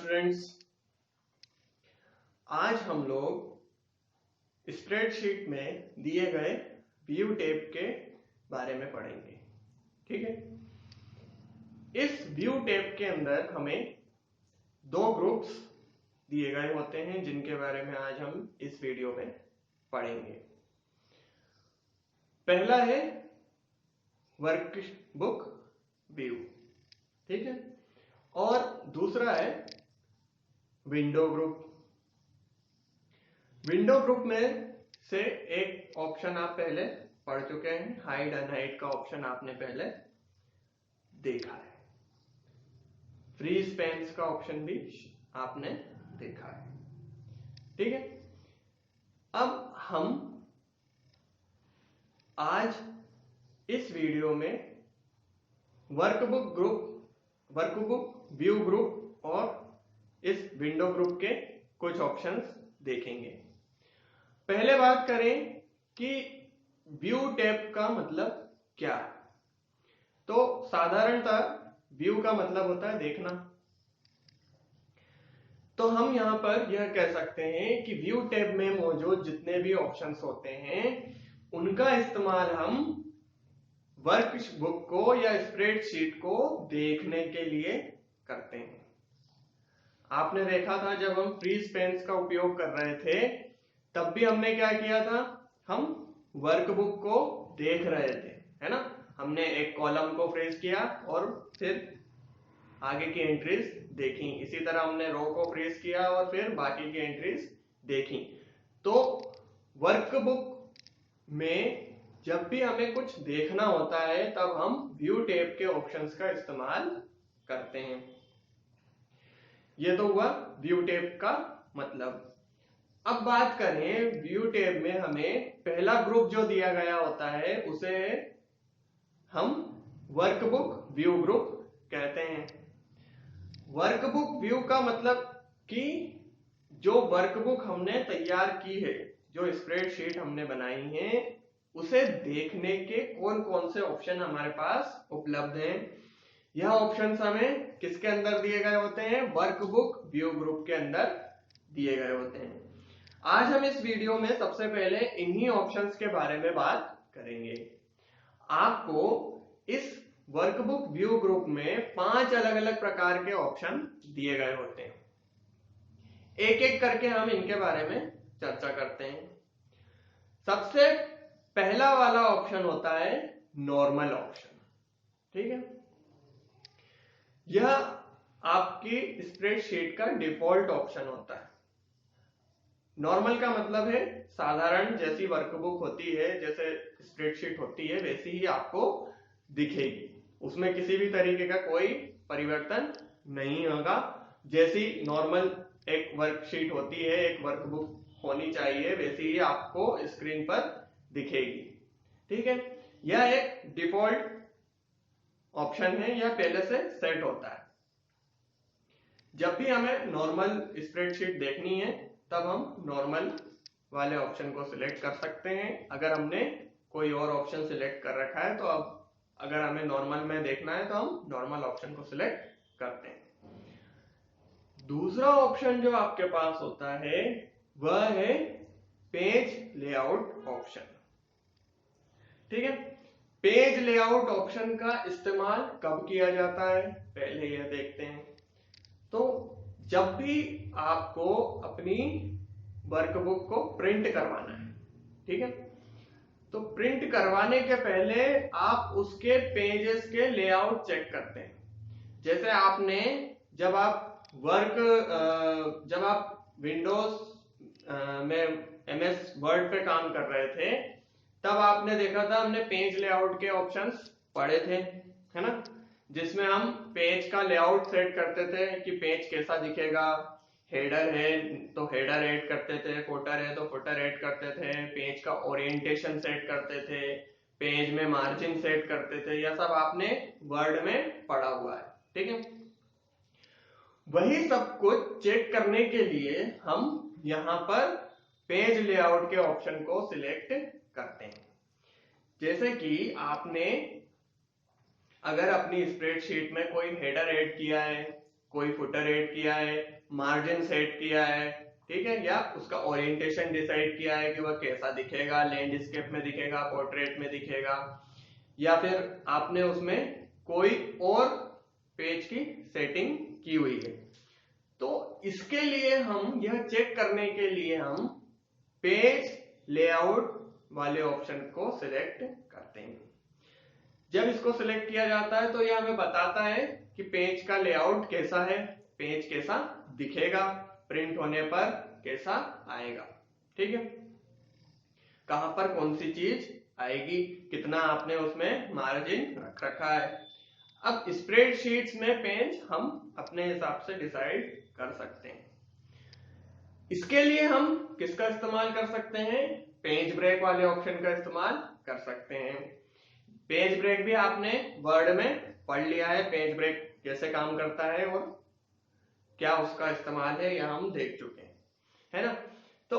Students, आज हम लोग स्प्रेडशीट में दिए गए व्यू टेब के बारे में पढ़ेंगे। ठीक है, इस व्यू टेब के अंदर हमें दो ग्रुप्स दिए गए होते हैं जिनके बारे में आज हम इस वीडियो में पढ़ेंगे। पहला है वर्कबुक व्यू, ठीक है, और दूसरा है विंडो ग्रुप। विंडो ग्रुप में से एक ऑप्शन आप पहले पढ़ चुके हैं, हाइड अनहाइड का ऑप्शन आपने पहले देखा है, फ्रीज पेन्स का ऑप्शन भी आपने देखा है। ठीक है, अब हम आज इस वीडियो में वर्कबुक व्यू ग्रुप और इस विंडो ग्रुप के कुछ ऑप्शंस देखेंगे। पहले बात करें कि व्यू टैब का मतलब क्या है। तो साधारणतः व्यू का मतलब होता है देखना। तो हम यहां पर यह कह सकते हैं कि व्यू टैब में मौजूद जितने भी ऑप्शंस होते हैं उनका इस्तेमाल हम वर्कबुक को या स्प्रेडशीट को देखने के लिए करते हैं। आपने देखा था जब हम फ्रीज पेन्स का उपयोग कर रहे थे तब भी हमने क्या किया था, हम वर्कबुक को देख रहे थे, है ना। हमने एक कॉलम को फ्रीज किया और फिर आगे की एंट्रीज देखी। इसी तरह हमने रो को फ्रीज किया और फिर बाकी की एंट्रीज देखी। तो वर्कबुक में जब भी हमें कुछ देखना होता है तब हम व्यू टैब के ऑप्शंस का इस्तेमाल करते हैं। यह तो हुआ व्यू टैब का मतलब। अब बात करें व्यू टैब में हमें पहला ग्रुप जो दिया गया होता है उसे हम वर्कबुक व्यू ग्रुप कहते हैं। वर्कबुक व्यू का मतलब कि जो वर्कबुक हमने तैयार की है, जो स्प्रेडशीट हमने बनाई है, उसे देखने के कौन कौन से ऑप्शन हमारे पास उपलब्ध हैं। यह ऑप्शंस हमें किसके अंदर दिए गए होते हैं, वर्कबुक व्यू ग्रुप के अंदर दिए गए होते हैं। आज हम इस वीडियो में सबसे पहले इन्हीं ऑप्शंस के बारे में बात करेंगे। आपको इस वर्कबुक व्यू ग्रुप में 5 अलग अलग प्रकार के ऑप्शन दिए गए होते हैं। एक एक करके हम इनके बारे में चर्चा करते हैं। सबसे पहला वाला ऑप्शन होता है नॉर्मल ऑप्शन। ठीक है, यह आपकी स्प्रेडशीट का डिफॉल्ट ऑप्शन होता है। नॉर्मल का मतलब है साधारण, जैसी वर्कबुक होती है, जैसे स्प्रेडशीट होती है वैसी ही आपको दिखेगी, उसमें किसी भी तरीके का कोई परिवर्तन नहीं होगा। जैसी नॉर्मल एक वर्कशीट होती है, एक वर्कबुक होनी चाहिए, वैसी ही आपको स्क्रीन पर दिखेगी। ठीक है, यह एक डिफॉल्ट ऑप्शन है, यह पहले से सेट होता है। जब भी हमें नॉर्मल स्प्रेडशीट देखनी है तब हम नॉर्मल वाले ऑप्शन को सिलेक्ट कर सकते हैं। अगर हमने कोई और ऑप्शन सिलेक्ट कर रखा है तो अब अगर हमें नॉर्मल में देखना है तो हम नॉर्मल ऑप्शन को सिलेक्ट करते हैं। दूसरा ऑप्शन जो आपके पास होता है वह है पेज लेआउट ऑप्शन। ठीक है, पेज लेआउट ऑप्शन का इस्तेमाल कब किया जाता है पहले यह देखते हैं। तो जब भी आपको अपनी वर्कबुक को प्रिंट करवाना है, ठीक है, तो प्रिंट करवाने के पहले आप उसके पेजेस के लेआउट चेक करते हैं। जैसे आपने जब आप विंडोज में MS वर्ड पे काम कर रहे थे तब आपने देखा था, हमने पेज लेआउट के ऑप्शंस पढ़े थे, है ना, जिसमें हम पेज का लेआउट सेट करते थे कि पेज कैसा दिखेगा। हेडर है तो हेडर ऐड करते थे, फुटर है तो फुटर ऐड करते थे, पेज का ओरिएंटेशन सेट करते थे, पेज में मार्जिन सेट करते थे। यह सब आपने वर्ड में पढ़ा हुआ है। ठीक है, वही सब कुछ चेक करने के लिए हम यहां पर पेज लेआउट के ऑप्शन को सिलेक्ट करते हैं। जैसे कि आपने अगर अपनी स्प्रेडशीट में कोई हेडर ऐड किया है कोई फुटर ऐड किया है, मार्जिन सेट किया है, ठीक है, या उसका ओरिएंटेशन डिसाइड किया है कि वह कैसा दिखेगा, लैंडस्केप में दिखेगा, पोर्ट्रेट में दिखेगा, या फिर आपने उसमें कोई और पेज की सेटिंग की हुई है। तो इसके लिए हम यह चेक करने के लिए हम पेज लेआउट वाले ऑप्शन को सिलेक्ट करते हैं। जब इसको सिलेक्ट किया जाता है तो यह हमें बताता है कि पेज का लेआउट कैसा है, पेज कैसा दिखेगा, प्रिंट होने पर कैसा आएगा, ठीक है, कहां पर कौन सी चीज आएगी, कितना आपने उसमें मार्जिन रख रखा है। अब स्प्रेडशीट्स में पेज हम अपने हिसाब से डिसाइड कर सकते हैं। इसके लिए हम किसका इस्तेमाल कर सकते हैं, पेज ब्रेक वाले ऑप्शन का इस्तेमाल कर सकते हैं। पेज ब्रेक भी आपने वर्ड में पढ़ लिया है, पेज ब्रेक कैसे काम करता है और क्या उसका इस्तेमाल है, यह हम देख चुके हैं, है ना। तो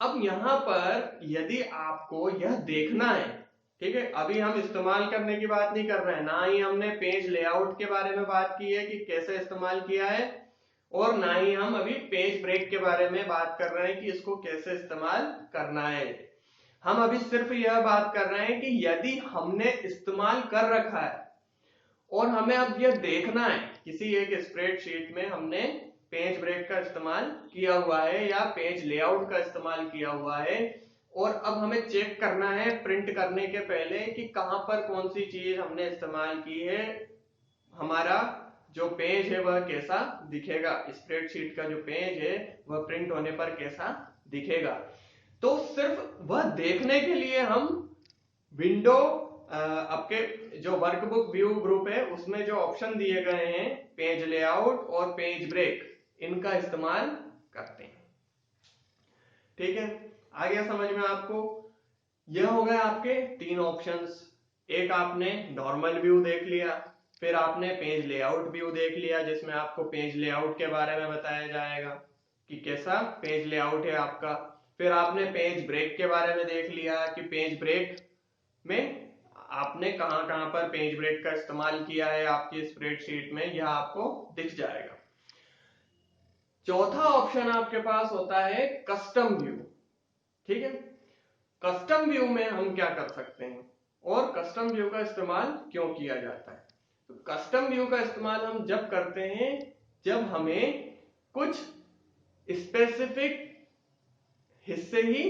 अब यहां पर यदि आपको यह देखना है, ठीक है, अभी हम इस्तेमाल करने की बात नहीं कर रहे हैं, ना ही हमने पेज लेआउट के बारे में बात की है कि कैसे इस्तेमाल किया है, और ना ही हम अभी पेज ब्रेक के बारे में बात कर रहे हैं कि इसको कैसे इस्तेमाल करना है। हम अभी सिर्फ यह बात कर रहे हैं कि यदि हमने इस्तेमाल कर रखा है और हमें अब यह देखना है, किसी एक स्प्रेडशीट में हमने पेज ब्रेक का इस्तेमाल किया हुआ है या पेज लेआउट का इस्तेमाल किया हुआ है, और अब हमें चेक करना है प्रिंट करने के पहले कि कहां पर कौन सी चीज हमने इस्तेमाल की है, हमारा जो पेज है वह कैसा दिखेगा, स्प्रेडशीट का जो पेज है वह प्रिंट होने पर कैसा दिखेगा। तो सिर्फ वह देखने के लिए हम विंडो आपके जो वर्कबुक व्यू ग्रुप है उसमें जो ऑप्शन दिए गए हैं पेज लेआउट और पेज ब्रेक, इनका इस्तेमाल करते हैं, ठीक है। आ गया समझ में आपको। यह हो गए आपके तीन ऑप्शंस, एक आपने नॉर्मल व्यू देख लिया, फिर आपने पेज लेआउट व्यू देख लिया जिसमें आपको पेज लेआउट के बारे में बताया जाएगा कि कैसा पेज लेआउट है आपका, फिर आपने पेज ब्रेक के बारे में देख लिया कि पेज ब्रेक में आपने कहां कहां पर पेज ब्रेक का इस्तेमाल किया है आपकी स्प्रेडशीट में, यह आपको दिख जाएगा। चौथा ऑप्शन आपके पास होता है कस्टम व्यू, ठीक है। कस्टम व्यू में हम क्या कर सकते हैं और कस्टम व्यू का इस्तेमाल क्यों किया जाता है। तो कस्टम व्यू का इस्तेमाल हम जब करते हैं जब हमें कुछ स्पेसिफिक हिस्से ही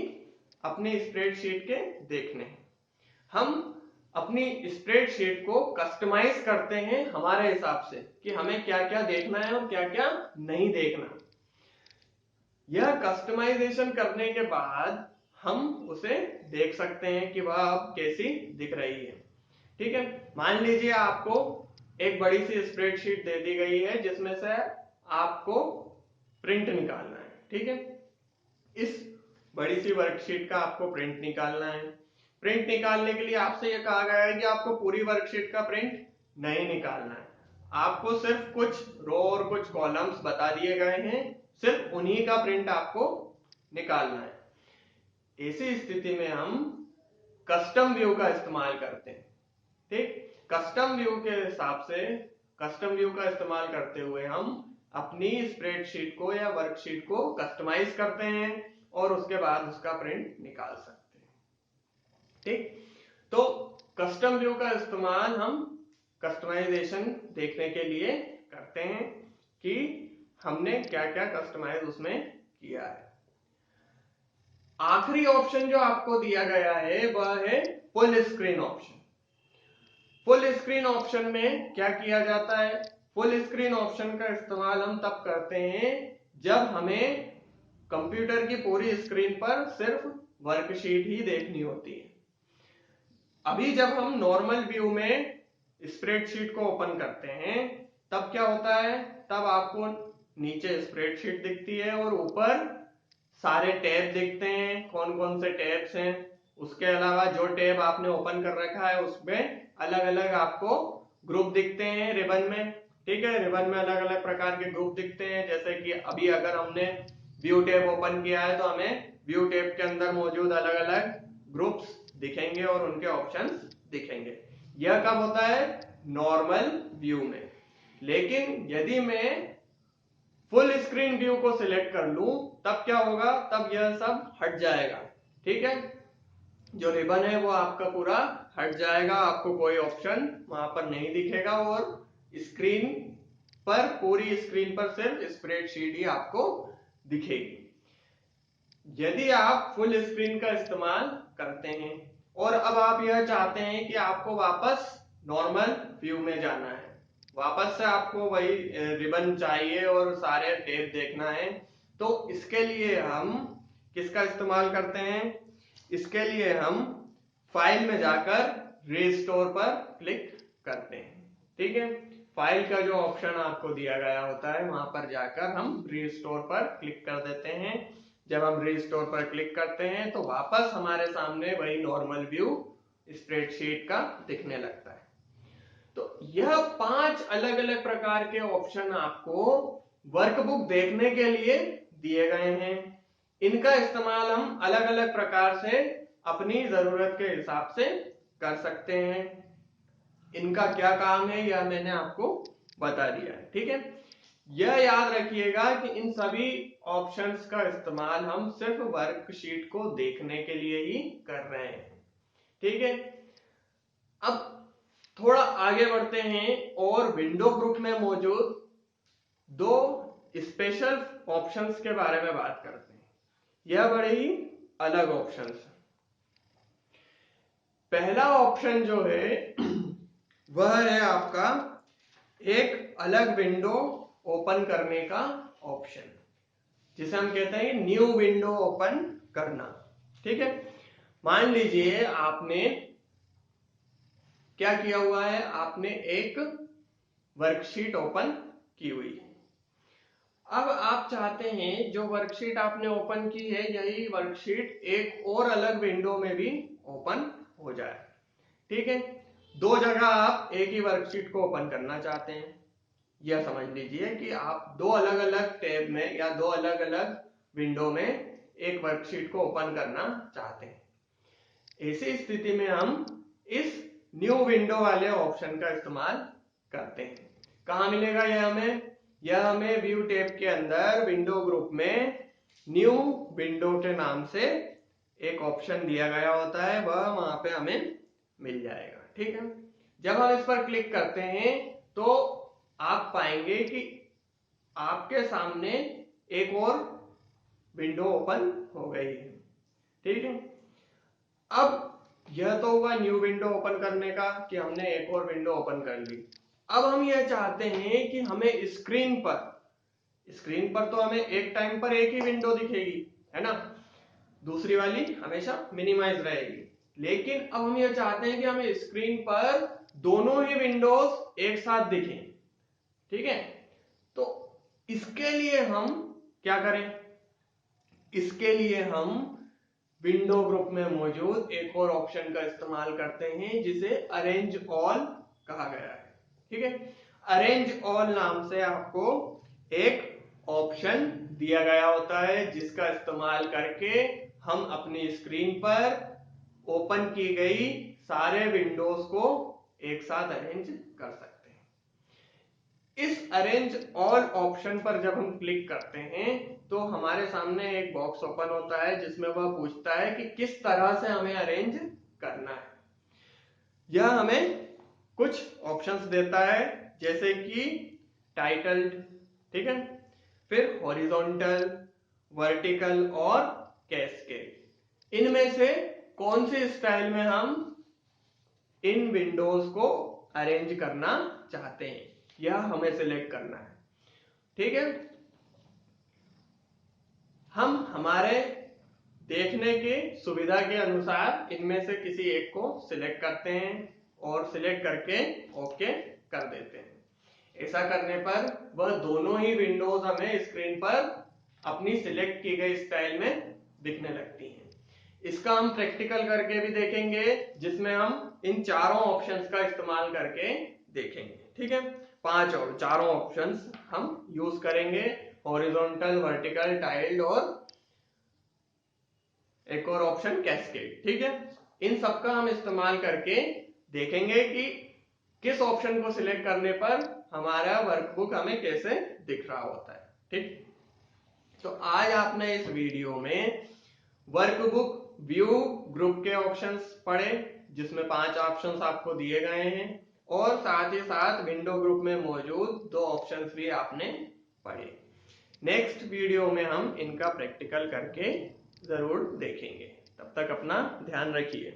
अपनी स्प्रेडशीट के देखने हैं, हम अपनी स्प्रेडशीट को कस्टमाइज करते हैं हमारे हिसाब से कि हमें क्या क्या देखना है और क्या क्या नहीं देखना। यह कस्टमाइजेशन करने के बाद हम उसे देख सकते हैं कि वह अब कैसी दिख रही है, ठीक है। मान लीजिए आपको एक बड़ी सी स्प्रेडशीट दे दी गई है जिसमें से आपको प्रिंट निकालना है, ठीक है। इस बड़ी सी वर्कशीट का आपको प्रिंट निकालना है। प्रिंट निकालने के लिए आपसे यह कहा गया है कि आपको पूरी वर्कशीट का प्रिंट नहीं निकालना है, आपको सिर्फ कुछ रो और कुछ कॉलम्स बता दिए गए हैं, सिर्फ उन्हीं का प्रिंट आपको निकालना है। ऐसी स्थिति में हम कस्टम व्यू का इस्तेमाल करते हैं, ठीक। कस्टम व्यू के हिसाब से कस्टम व्यू का इस्तेमाल करते हुए हम अपनी स्प्रेडशीट को या वर्कशीट को कस्टमाइज करते हैं और उसके बाद उसका प्रिंट निकाल सकते हैं, ठीक। तो कस्टम व्यू का इस्तेमाल हम कस्टमाइजेशन देखने के लिए करते हैं कि हमने क्या क्या कस्टमाइज उसमें किया है। आखिरी ऑप्शन जो आपको दिया गया है वह है full screen option. Full screen option में क्या किया जाता है, फुल स्क्रीन ऑप्शन का इस्तेमाल हम तब करते हैं जब हमें कंप्यूटर की पूरी स्क्रीन पर सिर्फ वर्कशीट ही देखनी होती है। अभी जब हम नॉर्मल व्यू में स्प्रेडशीट को ओपन करते हैं तब क्या होता है, तब आपको नीचे स्प्रेडशीट दिखती है और ऊपर सारे टैब दिखते हैं, कौन कौन से टैब्स हैं, उसके अलावा जो टैब आपने ओपन कर रखा है उसमें अलग अलग आपको ग्रुप दिखते हैं रिबन में, ठीक है। रिबन में अलग अलग प्रकार के ग्रुप दिखते हैं, जैसे कि अभी अगर हमने व्यू टैब ओपन किया है तो हमें व्यू टैब के अंदर मौजूद अलग अलग ग्रुप्स दिखेंगे और उनके ऑप्शंस दिखेंगे। यह कब होता है, नॉर्मल व्यू में। लेकिन यदि मैं स्क्रीन व्यू को सिलेक्ट कर लूं तब क्या होगा, तब यह सब हट जाएगा। ठीक है, जो रिबन है वो आपका पूरा हट जाएगा, आपको कोई ऑप्शन वहां पर नहीं दिखेगा और स्क्रीन पर, पूरी स्क्रीन पर सिर्फ स्प्रेडशीट ही आपको दिखेगी। यदि आप फुल स्क्रीन का इस्तेमाल करते हैं और अब आप यह चाहते हैं कि आपको वापस नॉर्मल व्यू में जाना है, वापस से आपको वही रिबन चाहिए और सारे टेप देखना है, तो इसके लिए हम किसका इस्तेमाल करते हैं, इसके लिए हम फाइल में जाकर रिस्टोर पर क्लिक करते हैं। ठीक है, फाइल का जो ऑप्शन आपको दिया गया होता है वहां पर जाकर हम रिस्टोर पर क्लिक कर देते हैं। जब हम रिस्टोर पर क्लिक करते हैं तो वापस हमारे सामने वही नॉर्मल व्यू स्प्रेडशीट का दिखने लगता है। तो यह 5 अलग अलग प्रकार के ऑप्शन आपको वर्कबुक देखने के लिए दिए गए हैं। इनका इस्तेमाल हम अलग अलग प्रकार से अपनी जरूरत के हिसाब से कर सकते हैं। इनका क्या काम है यह मैंने आपको बता दिया है। ठीक है, यह याद रखिएगा कि इन सभी ऑप्शंस का इस्तेमाल हम सिर्फ वर्कशीट को देखने के लिए ही कर रहे हैं। ठीक है, अब थोड़ा आगे बढ़ते हैं और विंडो ग्रुप में मौजूद 2 स्पेशल ऑप्शंस के बारे में बात करते हैं। यह बड़े ही अलग ऑप्शंस हैं। पहला ऑप्शन जो है वह है आपका एक अलग विंडो ओपन करने का ऑप्शन, जिसे हम कहते हैं न्यू विंडो ओपन करना। ठीक है, मान लीजिए आपने क्या किया हुआ है, आपने एक वर्कशीट ओपन की हुई है। अब आप चाहते हैं जो वर्कशीट आपने ओपन की है यही वर्कशीट एक और अलग विंडो में भी ओपन हो जाए। ठीक है, 2 जगह आप एक ही वर्कशीट को ओपन करना चाहते हैं। यह समझ लीजिए कि आप 2 अलग अलग टैब में या 2 अलग अलग विंडो में एक वर्कशीट को ओपन करना चाहते हैं। ऐसी स्थिति में हम इस न्यू विंडो वाले ऑप्शन का इस्तेमाल करते हैं। कहां मिलेगा यह हमें, यह हमें व्यू टैब के अंदर विंडो ग्रुप में न्यू विंडो के नाम से एक ऑप्शन दिया गया होता है, वह वहां पे हमें मिल जाएगा। ठीक है, जब हम इस पर क्लिक करते हैं तो आप पाएंगे कि आपके सामने एक और विंडो ओपन हो गई है। ठीक है, अब यह तो हुआ न्यू विंडो ओपन करने का कि हमने एक और विंडो ओपन कर ली। अब हम यह चाहते हैं कि हमें स्क्रीन पर तो हमें एक टाइम पर एक ही विंडो दिखेगी, है ना, दूसरी वाली हमेशा मिनिमाइज रहेगी। लेकिन अब हम यह चाहते हैं कि हमें स्क्रीन पर दोनों ही विंडोज एक साथ दिखें। ठीक है, तो इसके लिए हम क्या करें, इसके लिए हम विंडो ग्रुप में मौजूद एक और ऑप्शन का इस्तेमाल करते हैं जिसे अरेंज ऑल कहा गया है। ठीक है, अरेंज ऑल नाम से आपको एक ऑप्शन दिया गया होता है जिसका इस्तेमाल करके हम अपनी स्क्रीन पर ओपन की गई सारे विंडोज को एक साथ अरेंज कर सकते हैं। इस अरेंज ऑल ऑप्शन पर जब हम क्लिक करते हैं तो हमारे सामने एक बॉक्स ओपन होता है जिसमें वह पूछता है कि किस तरह से हमें अरेंज करना है। यह हमें कुछ ऑप्शंस देता है जैसे कि टाइटल्ड, ठीक है, फिर हॉरिजॉन्टल, वर्टिकल और कैस्केड। इनमें से कौन से स्टाइल में हम इन विंडोज को अरेंज करना चाहते हैं यह हमें सिलेक्ट करना है। ठीक है, हम हमारे देखने की सुविधा के अनुसार इनमें से किसी एक को सिलेक्ट करते हैं और सिलेक्ट करके ओके कर देते हैं। ऐसा करने पर वह दोनों ही विंडोज हमें स्क्रीन पर अपनी सिलेक्ट की गई स्टाइल में दिखने लगती हैं। इसका हम प्रैक्टिकल करके भी देखेंगे जिसमें हम इन चारों ऑप्शंस का इस्तेमाल करके देखेंगे। ठीक है, 5 और चारों ऑप्शंस हम यूज करेंगे, हॉरिजॉन्टल, वर्टिकल, टाइल्ड और एक और ऑप्शन कैस्केड। ठीक है, इन सबका हम इस्तेमाल करके देखेंगे कि किस ऑप्शन को सिलेक्ट करने पर हमारा वर्कबुक हमें कैसे दिख रहा होता है। ठीक। तो आज आपने इस वीडियो में वर्कबुक व्यू ग्रुप के ऑप्शंस पढ़े, जिसमें 5 ऑप्शंस आपको दिए गए हैं, और साथ ही साथ विंडो ग्रुप में मौजूद 2 ऑप्शंस भी आपने पढ़े। नेक्स्ट वीडियो में हम इनका प्रैक्टिकल करके जरूर देखेंगे। तब तक अपना ध्यान रखिए।